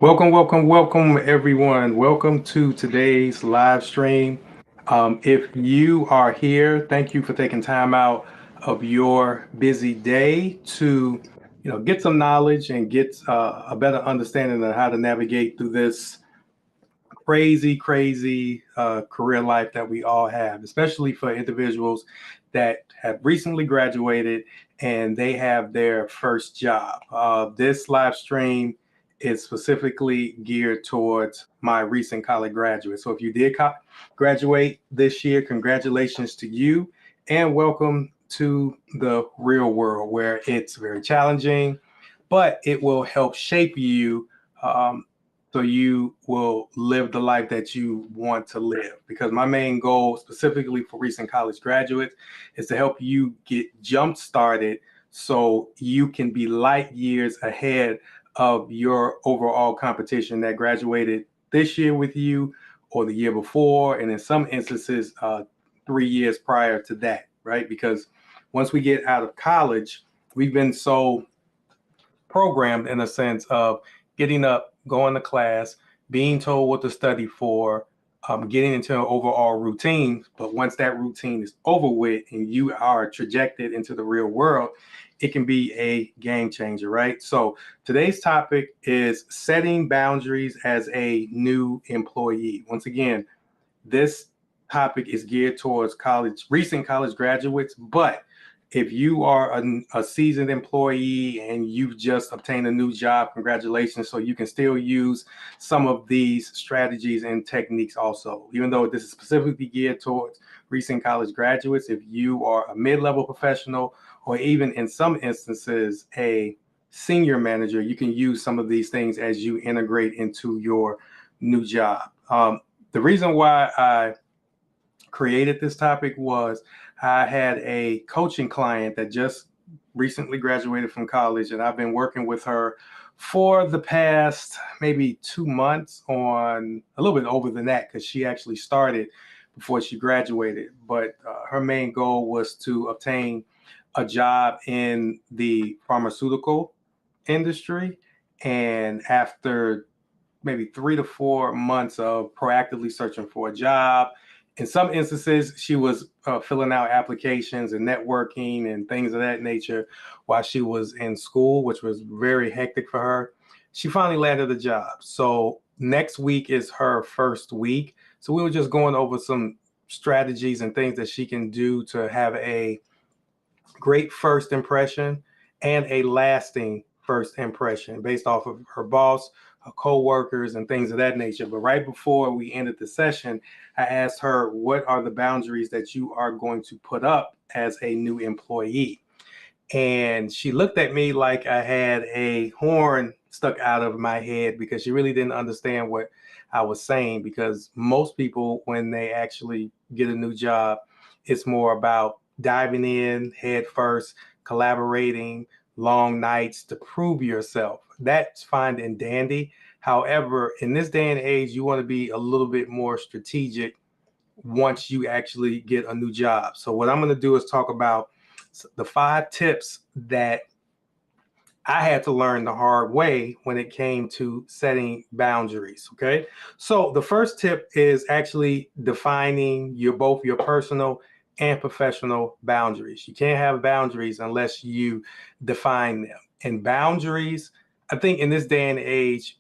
Welcome, everyone. Welcome to today's live stream. If you are here, thank you for taking time out of your busy day to, get some knowledge and get a better understanding of how to navigate through this crazy career life that we all have, especially for individuals that have recently graduated and they have their first job. This live stream is specifically geared towards my recent college graduates. So if you did graduate this year, congratulations to you and welcome to the real world where it's very challenging, but it will help shape you. So you will live the life that you want to live. Because my main goal, specifically for recent college graduates, is to help you get jump started so you can be light years ahead of your overall competition that graduated this year with you or the year before, and in some instances, 3 years prior to that, right? Because once we get out of college, we've been so programmed in a sense of getting up, going to class, being told what to study for, getting into an overall routine. But once that routine is over with and you are trajected into the real world, it can be a game changer, right? So today's topic is setting boundaries as a new employee. Once again, this topic is geared towards recent college graduates, but if you are a seasoned employee and you've just obtained a new job, congratulations. So you can still use some of these strategies and techniques also. Even though this is specifically geared towards recent college graduates, if you are a mid-level professional or even in some instances a senior manager, you can use some of these things as you integrate into your new job. The reason why I created this topic was I had a coaching client that just recently graduated from college, and I've been working with her for the past maybe 2 months on a little bit over than that because she actually started before she graduated. But her main goal was to obtain a job in the pharmaceutical industry. And after maybe 3 to 4 months of proactively searching for a job. In some instances, she was filling out applications and networking and things of that nature while she was in school, which was very hectic for her. She finally landed a job. So next week is her first week. So we were just going over some strategies and things that she can do to have a great first impression and a lasting first impression based off of her boss, her co-workers, and things of that nature. But right before we ended the session, I asked her, what are the boundaries that you are going to put up as a new employee? And she looked at me like I had a horn stuck out of my head because she really didn't understand what I was saying. Because most people, when they actually get a new job, it's more about diving in head first, collaborating, long nights to prove yourself. That's fine and dandy. However, in this day and age, you want to be a little bit more strategic once you actually get a new job. So, what I'm going to do is talk about the 5 tips that I had to learn the hard way when it came to setting boundaries. Okay. So the first tip is actually defining both your personal and professional boundaries. You can't have boundaries unless you define them. And boundaries, I think in this day and age,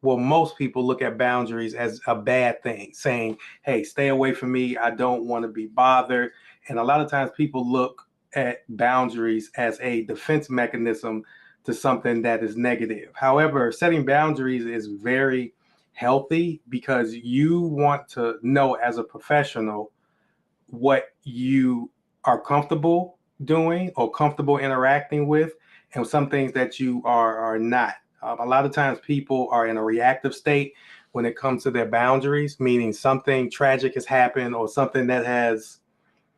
most people look at boundaries as a bad thing, saying, hey, stay away from me. I don't want to be bothered. And a lot of times people look at boundaries as a defense mechanism to something that is negative. However, setting boundaries is very healthy because you want to know as a professional what you are comfortable doing or comfortable interacting with, and some things that you are not. A lot of times people are in a reactive state when it comes to their boundaries, meaning something tragic has happened or something that has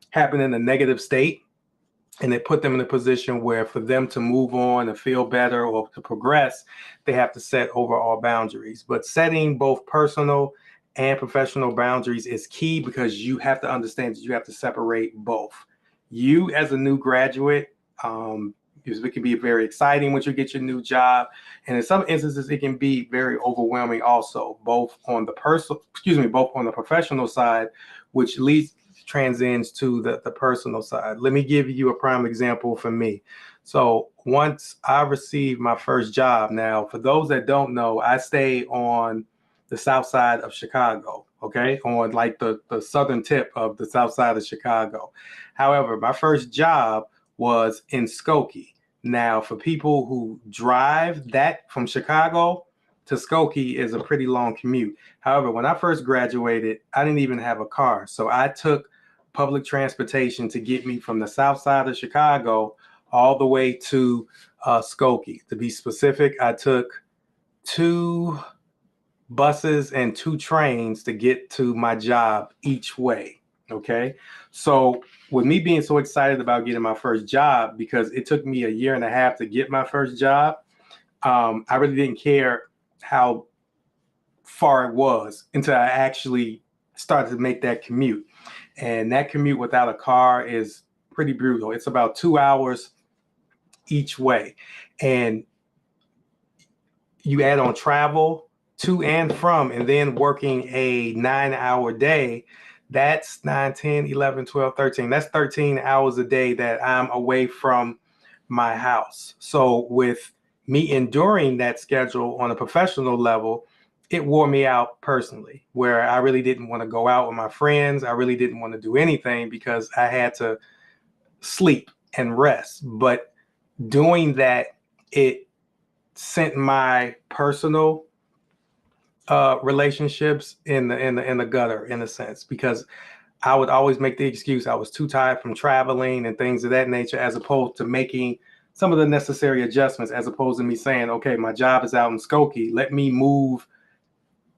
happened in a negative state, and it put them in a position where for them to move on and feel better or to progress, they have to set overall boundaries. But setting both personal and professional boundaries is key because you have to understand that you have to separate both. You, as a new graduate, It can be very exciting once you get your new job, and in some instances, it can be very overwhelming. Also, both on the both on the professional side, which leads transcends to the personal side. Let me give you a prime example for me. So once I received my first job, now for those that don't know, I stay on the south side of Chicago, okay, on like the southern tip of the south side of Chicago. However, my first job was in Skokie. Now, for people who drive that from Chicago to Skokie is a pretty long commute. However, when I first graduated, I didn't even have a car. So I took public transportation to get me from the south side of Chicago all the way to Skokie. To be specific, I took 2 buses and 2 trains to get to my job each way. Okay. So with me being so excited about getting my first job, because it took me a year and a half to get my first job, I really didn't care how far it was until I actually started to make that commute. And that commute without a car is pretty brutal. It's about 2 hours each way. And you add on travel to and from, and then working a 9 hour day, that's 9, 10, 11, 12, 13. That's 13 hours a day that I'm away from my house. So with me enduring that schedule on a professional level, it wore me out personally, where I really didn't want to go out with my friends. I really didn't want to do anything because I had to sleep and rest. But doing that, it sent my personal relationships in the gutter, in a sense, because I would always make the excuse I was too tired from traveling and things of that nature, as opposed to making some of the necessary adjustments, as opposed to me saying, okay, my job is out in Skokie, let me move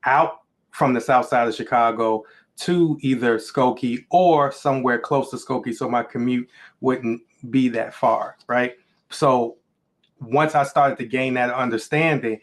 out from the south side of Chicago to either Skokie or somewhere close to Skokie, so my commute wouldn't be that far, right? So once I started to gain that understanding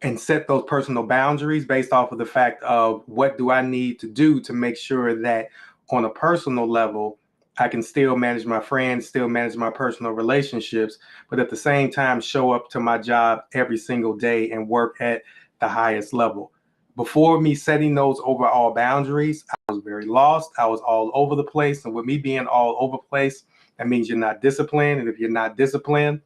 and set those personal boundaries based off of the fact of what do I need to do to make sure that on a personal level, I can still manage my friends, still manage my personal relationships, but at the same time, show up to my job every single day and work at the highest level. Before me setting those overall boundaries, I was very lost. I was all over the place. And with me being all over the place, that means you're not disciplined. And if you're not disciplined,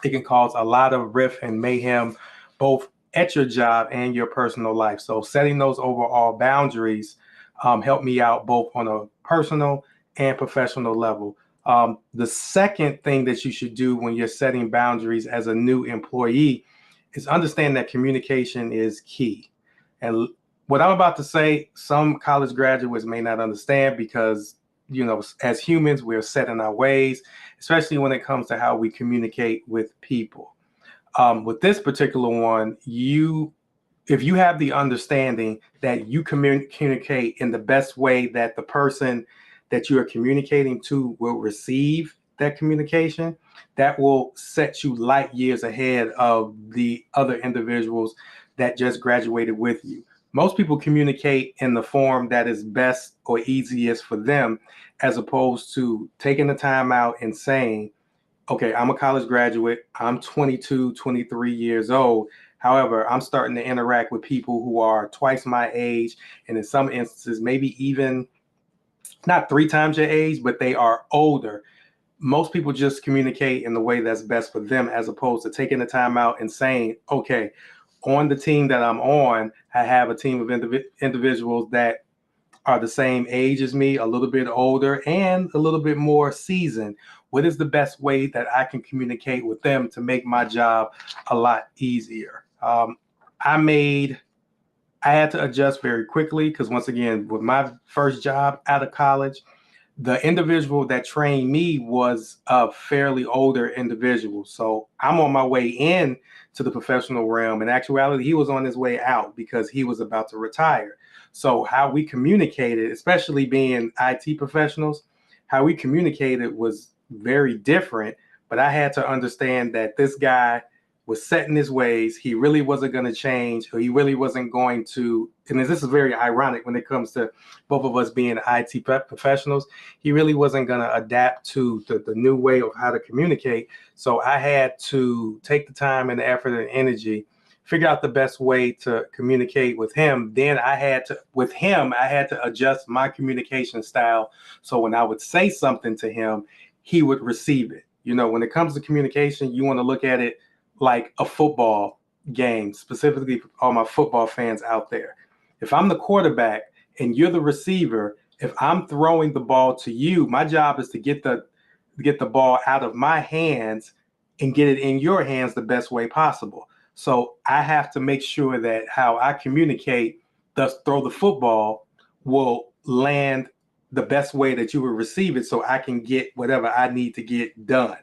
it can cause a lot of rift and mayhem, both at your job and your personal life. So setting those overall boundaries helped me out both on a personal and professional level. The second thing that you should do when you're setting boundaries as a new employee is understand that communication is key. And what I'm about to say, some college graduates may not understand because, as humans, we're set in our ways, especially when it comes to how we communicate with people. With this particular one, if you have the understanding that you communicate in the best way that the person that you are communicating to will receive that communication, that will set you light years ahead of the other individuals that just graduated with you. Most people communicate in the form that is best or easiest for them, as opposed to taking the time out and saying, okay, I'm a college graduate. I'm 22, 23 years old. However, I'm starting to interact with people who are twice my age, and in some instances, maybe even not 3 times your age, but they are older. Most people just communicate in the way that's best for them, as opposed to taking the time out and saying, okay, on the team that I'm on, I have a team of individuals that are the same age as me, a little bit older, and a little bit more seasoned. What is the best way that I can communicate with them to make my job a lot easier? I had to adjust very quickly because, once again, with my first job out of college, the individual that trained me was a fairly older individual. So I'm on my way in to the professional realm. In actuality, he was on his way out because he was about to retire. So how we communicated, especially being IT professionals, how we communicated was very different. But I had to understand that this guy was set in his ways. He really wasn't going to change, or he really wasn't going to. And this is very ironic when it comes to both of us being IT professionals. He really wasn't going to adapt to the new way of how to communicate. So I had to take the time and the effort and energy, figure out the best way to communicate with him. Then I had to adjust my communication style. So when I would say something to him, he would receive it. When it comes to communication, you want to look at it like a football game, specifically for all my football fans out there. If I'm the quarterback and you're the receiver, if I'm throwing the ball to you, my job is to get the ball out of my hands and get it in your hands the best way possible. So I have to make sure that how I communicate, thus throw the football, will land the best way that you will receive it, so I can get whatever I need to get done.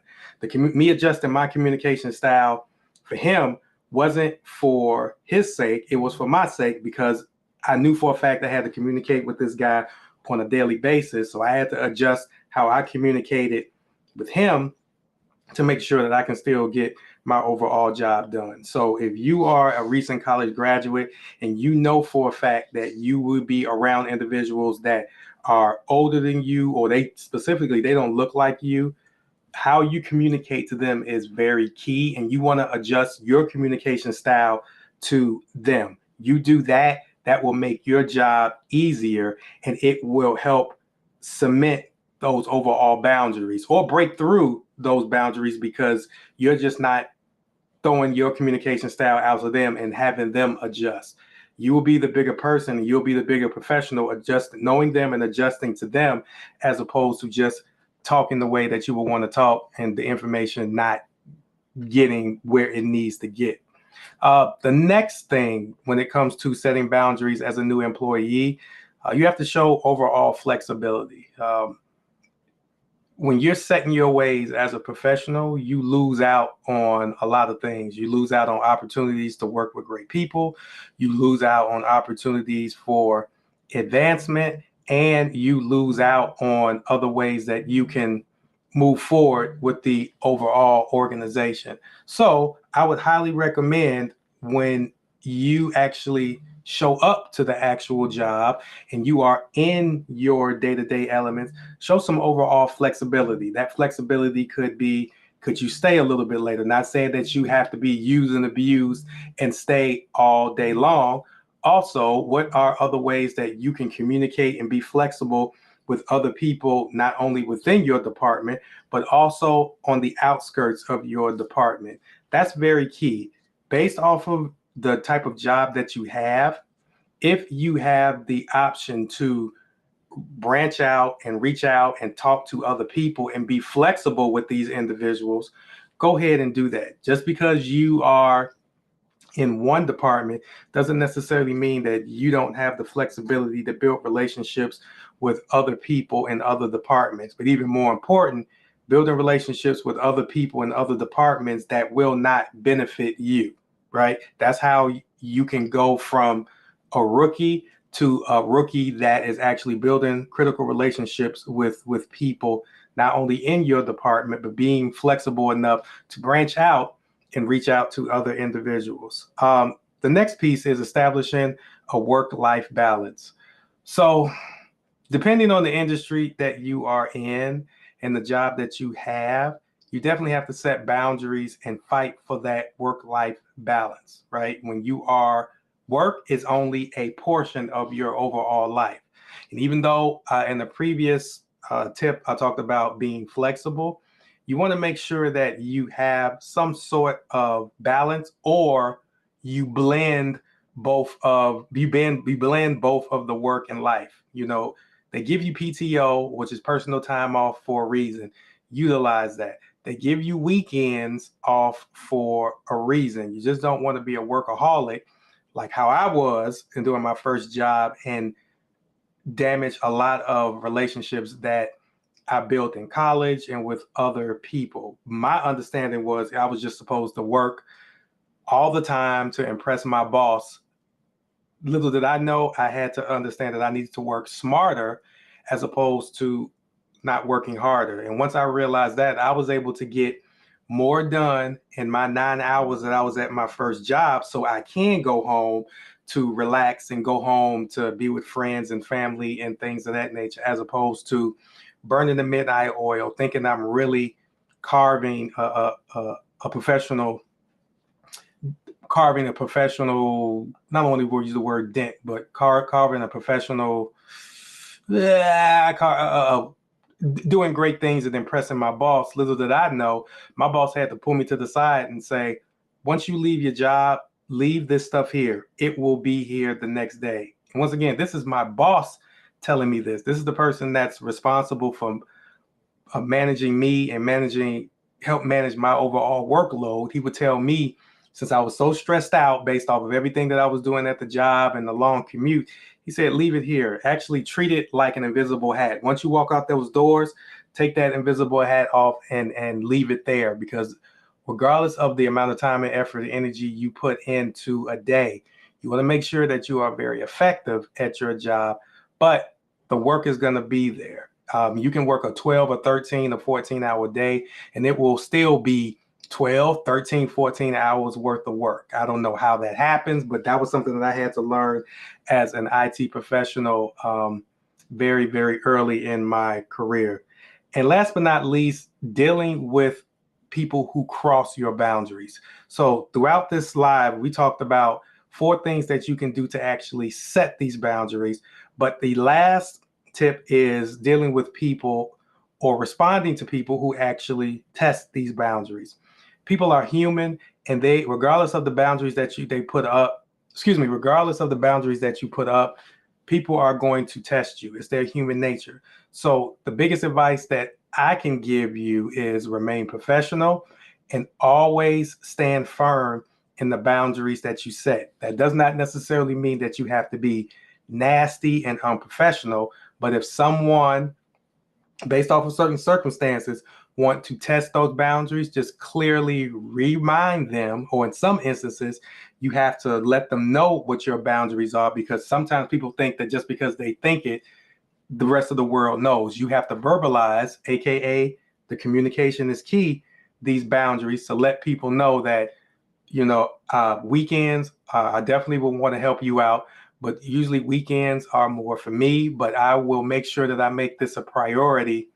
Me adjusting my communication style for him wasn't for his sake, it was for my sake, because I knew for a fact I had to communicate with this guy on a daily basis. So I had to adjust how I communicated with him to make sure that I can still get my overall job done. So if you are a recent college graduate and you know for a fact that you would be around individuals that are older than you, or they don't look like you, how you communicate to them is very key, and you want to adjust your communication style to them. You do that, that will make your job easier, and it will help cement those overall boundaries or break through those boundaries, because you're just not throwing your communication style out to them and having them adjust. You will be the bigger person, and you'll be the bigger professional, knowing them and adjusting to them, as opposed to just talking the way that you would want to talk and the information not getting where it needs to get. The next thing when it comes to setting boundaries as a new employee, you have to show overall flexibility. When you're setting your ways as a professional, you lose out on a lot of things. You lose out on opportunities to work with great people. You lose out on opportunities for advancement, and you lose out on other ways that you can move forward with the overall organization. So I would highly recommend, when you actually show up to the actual job and you are in your day-to-day elements, show some overall flexibility. That flexibility could be, could you stay a little bit later? Not saying that you have to be used and abused and stay all day long. Also, what are other ways that you can communicate and be flexible with other people, not only within your department, but also on the outskirts of your department? That's very key. Based off of the type of job that you have, if you have the option to branch out and reach out and talk to other people and be flexible with these individuals, go ahead and do that. Just because you are in one department doesn't necessarily mean that you don't have the flexibility to build relationships with other people in other departments. But even more important, building relationships with other people in other departments that will not benefit you, right? That's how you can go from a rookie to a rookie that is actually building critical relationships with people, not only in your department, but being flexible enough to branch out and reach out to other individuals. The next piece is establishing a work-life balance. So depending on the industry that you are in and the job that you have, you definitely have to set boundaries and fight for that work-life balance, right? When you are, work is only a portion of your overall life. And even though in the previous tip, I talked about being flexible, you want to make sure that you have some sort of balance, or you blend you blend both of the work and life. They give you PTO, which is personal time off, for a reason. Utilize that. They give you weekends off for a reason. You just don't want to be a workaholic like how I was in doing my first job and damage a lot of relationships that I built in college and with other people. My understanding was I was just supposed to work all the time to impress my boss. Little did I know, I had to understand that I needed to work smarter as opposed to not working harder. And once I realized that, I was able to get more done in my 9 hours that I was at my first job, so I can go home to relax and go home to be with friends and family and things of that nature, as opposed to burning the midnight oil, thinking I'm really carving a professional, not only will use the word dent, but carving a professional, doing great things and impressing my boss. Little did I know, my boss had to pull me to the side and say, once you leave your job, leave this stuff here. It will be here the next day. And once again, this is my boss telling me this. This is the person that's responsible for managing me and help manage my overall workload. He would tell me, since I was so stressed out based off of everything that I was doing at the job and the long commute, he said, leave it here. Actually treat it like an invisible hat. Once you walk out those doors, take that invisible hat off and leave it there, because regardless of the amount of time and effort and energy you put into a day, you want to make sure that you are very effective at your job, but the work is going to be there. You can work a 12 or 13 or 14-hour day, and it will still be 12, 13, 14 hours worth of work. I don't know how that happens, but that was something that I had to learn as an IT professional very, very early in my career. And last but not least, dealing with people who cross your boundaries. So throughout this live, we talked about 4 things that you can do to actually set these boundaries. But the last tip is dealing with people or responding to people who actually test these boundaries. People are human, and they, regardless of the boundaries that they put up, regardless of the boundaries that you put up, people are going to test you. It's their human nature. So the biggest advice that I can give you is remain professional and always stand firm in the boundaries that you set. That does not necessarily mean that you have to be nasty and unprofessional, but if someone, based off of certain circumstances, want to test those boundaries, just clearly remind them, or in some instances, you have to let them know what your boundaries are, because sometimes people think that just because they think it, the rest of the world knows. You have to verbalize, aka the communication is key, these boundaries, to let people know that, weekends, I definitely will want to help you out, but usually weekends are more for me, but I will make sure that I make this a priority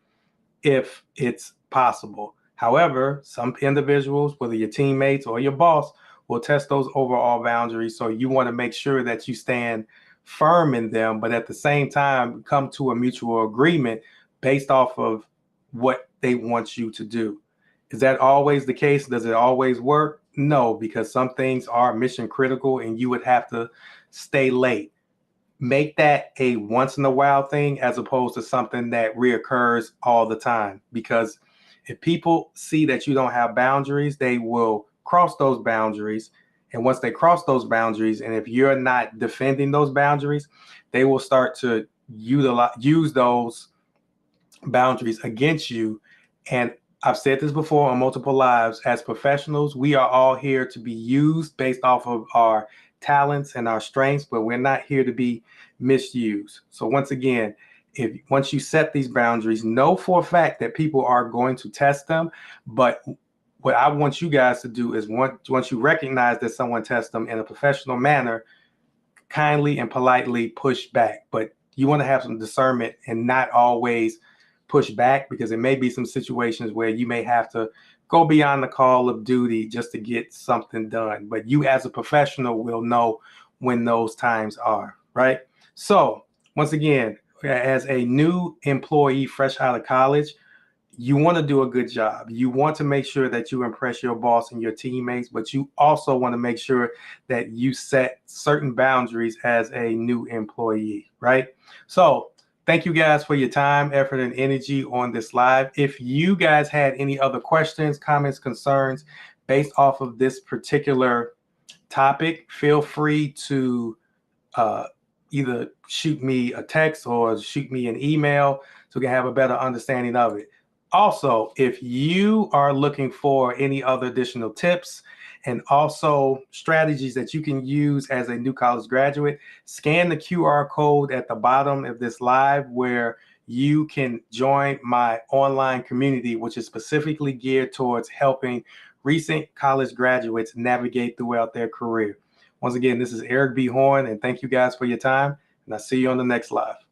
if it's possible. However, some individuals, whether your teammates or your boss, will test those overall boundaries. So you want to make sure that you stand firm in them, but at the same time, come to a mutual agreement based off of what they want you to do. Is that always the case? Does it always work? No, because some things are mission critical and you would have to stay late. Make that a once in a while thing as opposed to something that reoccurs all the time. Because if people see that you don't have boundaries, they will cross those boundaries. And once they cross those boundaries, and if you're not defending those boundaries, they will start to use those boundaries against you. And I've said this before on multiple lives, as professionals, we are all here to be used based off of our talents and our strengths, but we're not here to be misused. So once again, once you set these boundaries, know for a fact that people are going to test them. But what I want you guys to do is once you recognize that someone tests them in a professional manner, kindly and politely push back. But you want to have some discernment and not always push back, because it may be some situations where you may have to go beyond the call of duty just to get something done. But you as a professional will know when those times are, right? So once again, as a new employee fresh out of college, you want to do a good job. You want to make sure that you impress your boss and your teammates, but you also want to make sure that you set certain boundaries as a new employee, right? So thank you guys for your time, effort, and energy on this live. If you guys had any other questions, comments, concerns based off of this particular topic, feel free to either shoot me a text or shoot me an email so we can have a better understanding of it. Also, if you are looking for any other additional tips and also strategies that you can use as a new college graduate, scan the QR code at the bottom of this live where you can join my online community, which is specifically geared towards helping recent college graduates navigate throughout their career. Once again, this is Eric B. Horn, and thank you guys for your time, and I'll see you on the next live.